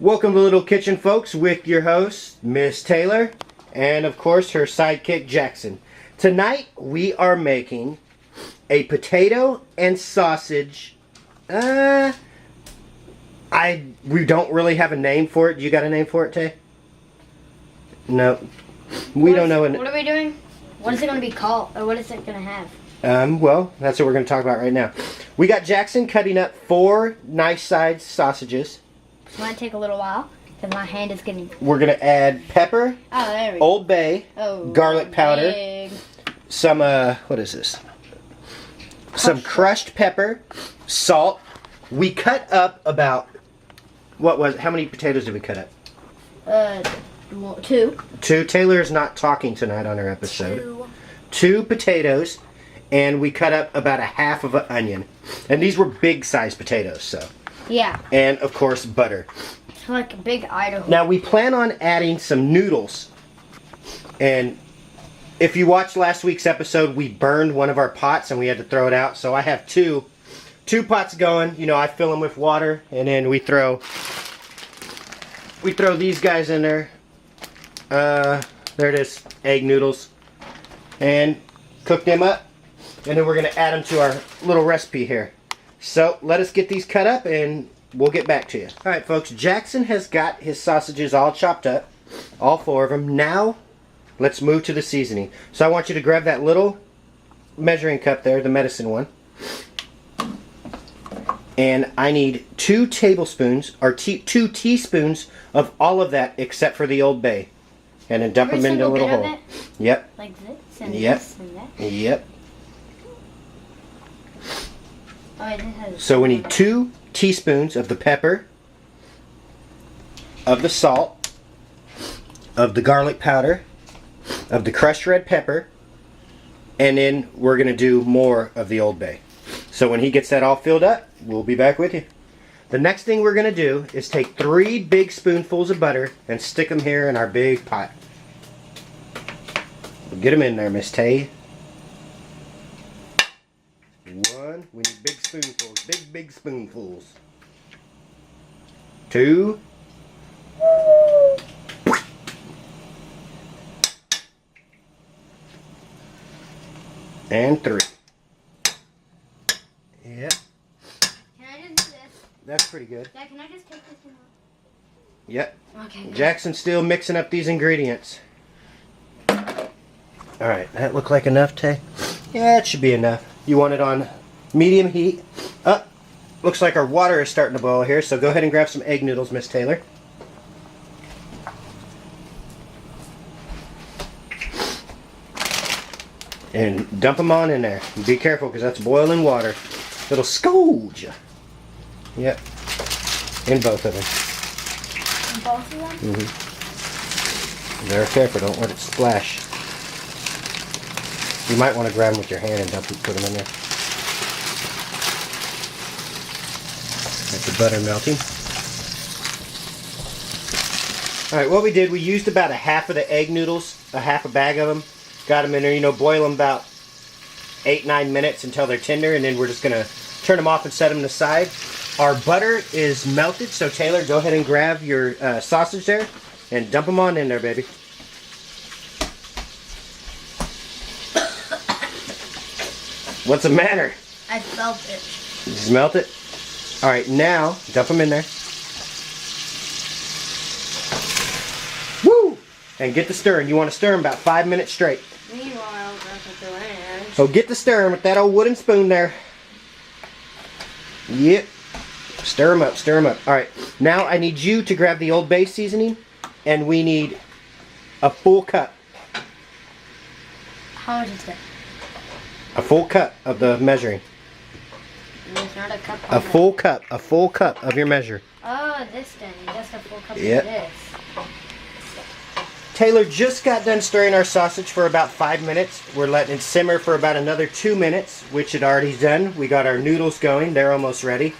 Welcome to Little Kitchen, folks, with your host, Miss Taylor, and of course her sidekick, Jackson. Tonight we are making a potato and sausage. We don't really have a name for it. You got a name for it, Tay? No. We don't know. What are we doing? What is it going to be called? Or what is it going to have? Well, that's what we're going to talk about right now. We got Jackson cutting up 4 nice-sized sausages. It might take a little while because my hand is getting... We're going to add pepper, there we go. Old Bay, garlic powder, big. some, what is this? Some crushed pepper, salt. We cut up about, how many potatoes did we cut up? 2. 2. Taylor is not talking tonight on our episode. 2 potatoes, and we cut up about 1/2 of an onion. And these were big sized potatoes, so. Yeah. And of course, butter. Like a big Idaho. Now we plan on adding some noodles. And if you watched last week's episode, we burned one of our pots and we had to throw it out. So I have two pots going. You know, I fill them with water, and then we throw these guys in there. There it is, egg noodles, and cook them up, and then we're going to add them to our little recipe here. So let us get these cut up and we'll get back to you. Alright folks, Jackson has got his sausages all chopped up, all 4 of them. Now let's move to the seasoning. So I want you to grab that little measuring cup there, the medicine one, and I need 2 tablespoons or 2 teaspoons of all of that except for the Old Bay. And then dump them into a little hole. Yep. Like this and yep. this and that? Yep. Oh, so we need 2 teaspoons of the pepper, of the salt, of the garlic powder, of the crushed red pepper, and then we're going to do more of the Old Bay. So when he gets that all filled up, we'll be back with you. The next thing we're going to do is take 3 big spoonfuls of butter and stick them here in our big pot. Get them in there, Miss Tay. 1, we need big spoonfuls, big spoonfuls. 2. And 3. Yep. That's pretty good. Dad, can I just take this one? Yep. Okay. Jackson's still mixing up these ingredients. Alright, that look like enough, Tay? Yeah, it should be enough. You want it on medium heat. Looks like our water is starting to boil here, so go ahead and grab some egg noodles, Miss Taylor. And dump them on in there. Be careful, because that's boiling water. It'll scald you. Yep. In both of them. In both of them? Mm-hmm. Very careful, don't let it splash. You might want to grab them with your hand and put them in there. Got the butter melting. Alright, what we did, we used about 1/2 of the egg noodles, 1/2 bag of them. Got them in there, you know, boil them about 8-9 minutes until they're tender, and then we're just going to turn them off and set them aside. Our butter is melted, so Taylor, go ahead and grab your sausage there and dump them on in there, baby. What's the matter? I felt it. You smelt it? Alright, now dump them in there. Woo! And get the stirring. You want to stir them about 5 minutes straight. Meanwhile, the ranch. So get the stirring with that old wooden spoon there. Yep. Stir them up, stir them up. Alright, now I need you to grab the Old Bay seasoning, and we need a full cup. How much is that? A full cup of the measuring. There's not a cup. A full cup of your measure. Oh, this thing. Just a full cup Yep. of this. Taylor just got done stirring our sausage for about 5 minutes. We're letting it simmer for about another 2 minutes, which it already done. We got our noodles going. They're almost ready.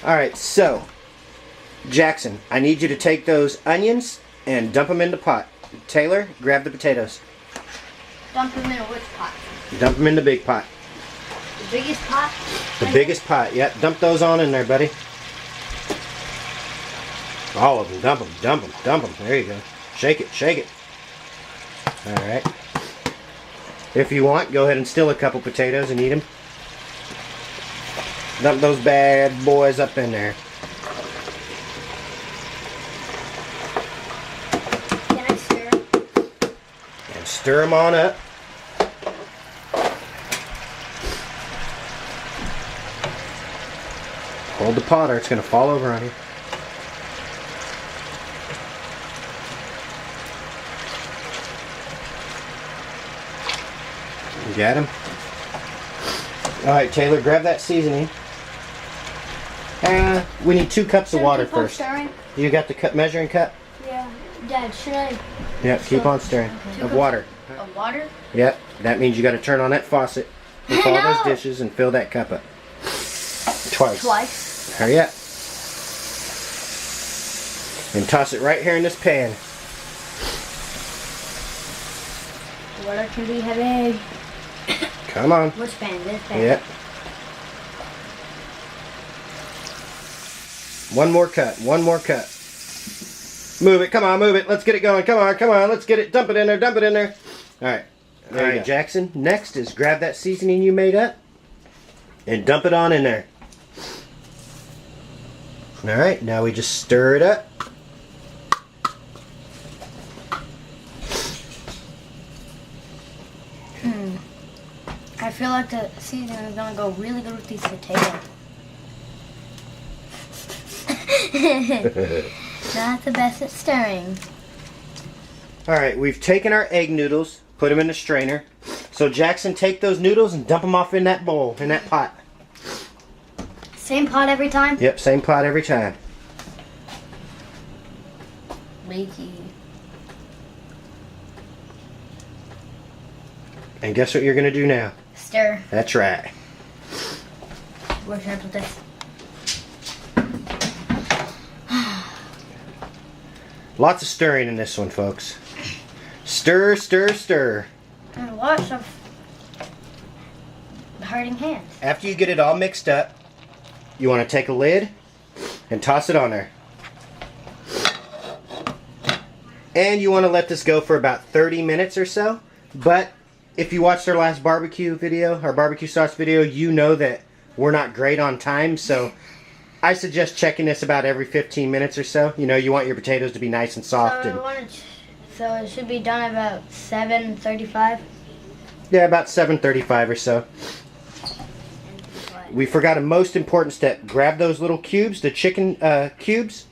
Alright, so, Jackson, I need you to take those onions and dump them in the pot. Taylor, grab the potatoes. Dump them in which pot? Dump them in the big pot. The biggest pot? The biggest pot, yep. Dump those on in there, buddy. All of them. Dump them, dump them, dump them. There you go. Shake it, shake it. Alright. If you want, go ahead and steal a couple potatoes and eat them. Dump those bad boys up in there. Can I stir? And stir them on up. Hold the pot or it's going to fall over on you. You got him? Alright, Taylor, grab that seasoning. We need 2 cups of water first. Stirring? You got the measuring cup? Yeah. Dad, should I? Yep, keep on stirring. Okay. Of water. Of water? Yep, that means you got to turn on that faucet with all those dishes and fill that cup up. Twice. Hurry up. And toss it right here in this pan. Water can be heavy. Come on. Which pan? This pan? Yep. One more cut. One more cut. Move it. Come on, move it. Let's get it going. Come on, come on. Let's get it. Dump it in there. Dump it in there. All right. There you go. Jackson, next is grab that seasoning you made up and dump it on in there. All right. Now we just stir it up. I feel like the seasoning is going to go really good with these potatoes. Not the best at stirring. Alright, we've taken our egg noodles, put them in the strainer. So Jackson, take those noodles and dump them off in that bowl, in that pot. Same pot every time? Yep, same pot every time. Leaky. And guess what you're going to do now? Stir. That's right. Where should I put this? Lots of stirring in this one, folks. Stir, stir, stir. And lots of hurting hands. After you get it all mixed up, you want to take a lid and toss it on there. And you want to let this go for about 30 minutes or so. But if you watched our last barbecue video, our barbecue sauce video, you know that we're not great on time. So I suggest checking this about every 15 minutes or so. You know, you want your potatoes to be nice and soft. So it should be done about 7:35? Yeah, about 7:35 or so. We forgot a most important step. Grab those little cubes, the chicken cubes,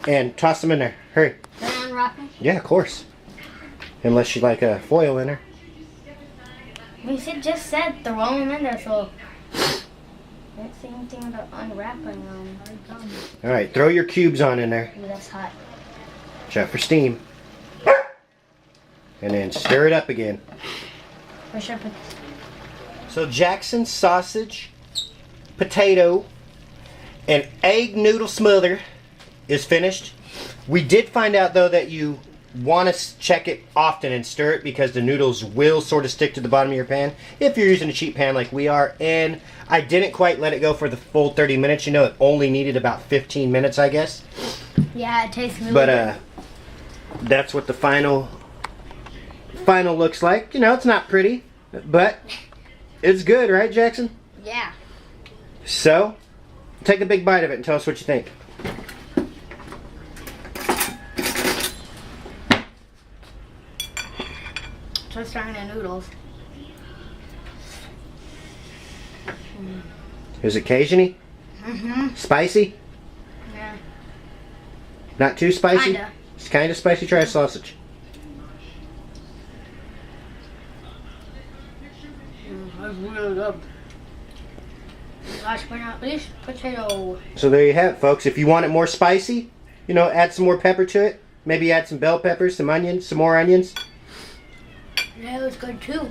and toss them in there. Hurry. Can I unwrap them? Yeah, of course. Unless you like a foil in there. We just said throw them in there, so I didn't say anything about unwrapping them. Alright, throw your cubes on in there. Ooh, that's hot. Watch out for steam. And then stir it up again. Where should I put this? So Jackson sausage, potato, and egg noodle smother is finished. We did find out though that you want to check it often and stir it because the noodles will sort of stick to the bottom of your pan if you're using a cheap pan like we are. And I didn't quite let it go for the full 30 minutes. You know, it only needed about 15 minutes, I guess. Yeah, it tastes really good. That's what the final looks like. You know, it's not pretty, but it's good, right, Jackson? Yeah. So, take a big bite of it and tell us what you think. Try starting the noodles. Is it Cajun-y? Mm-hmm. Spicy? Yeah. Not too spicy? Kinda. It's kind of spicy. Try sausage. That's really good. Last but not least, potato. So there you have it, folks. If you want it more spicy, you know, add some more pepper to it. Maybe add some bell peppers, some onions, some more onions. That was good too.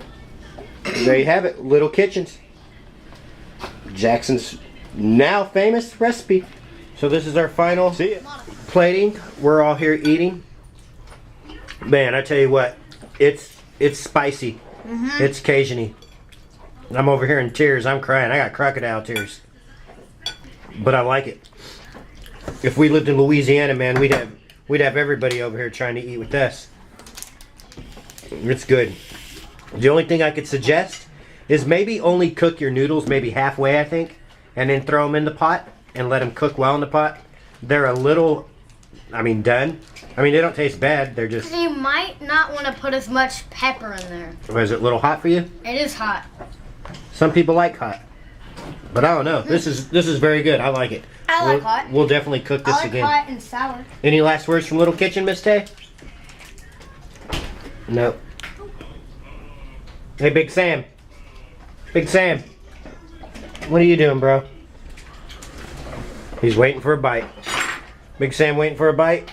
There you have it. Little Kitchens. Jackson's now famous recipe. So this is our final plating. We're all here eating. Man, I tell you what, it's spicy. It's Cajun-y. I'm over here in tears. I'm crying. I got crocodile tears. But I like it. If we lived in Louisiana, man, we'd have everybody over here trying to eat with us. It's good. The only thing I could suggest is maybe only cook your noodles maybe halfway, I think, and then throw them in the pot and let them cook well in the pot. They're a little, done. They don't taste bad. They're just... You might not want to put as much pepper in there. Was it a little hot for you? It is hot. Some people like hot. But I don't know. This is very good. I like it. I like hot. We'll definitely cook this again. I like hot and sour. Any last words from Little Kitchen, Miss Tay? No. Hey, Big Sam. Big Sam. What are you doing, bro? He's waiting for a bite. Big Sam waiting for a bite?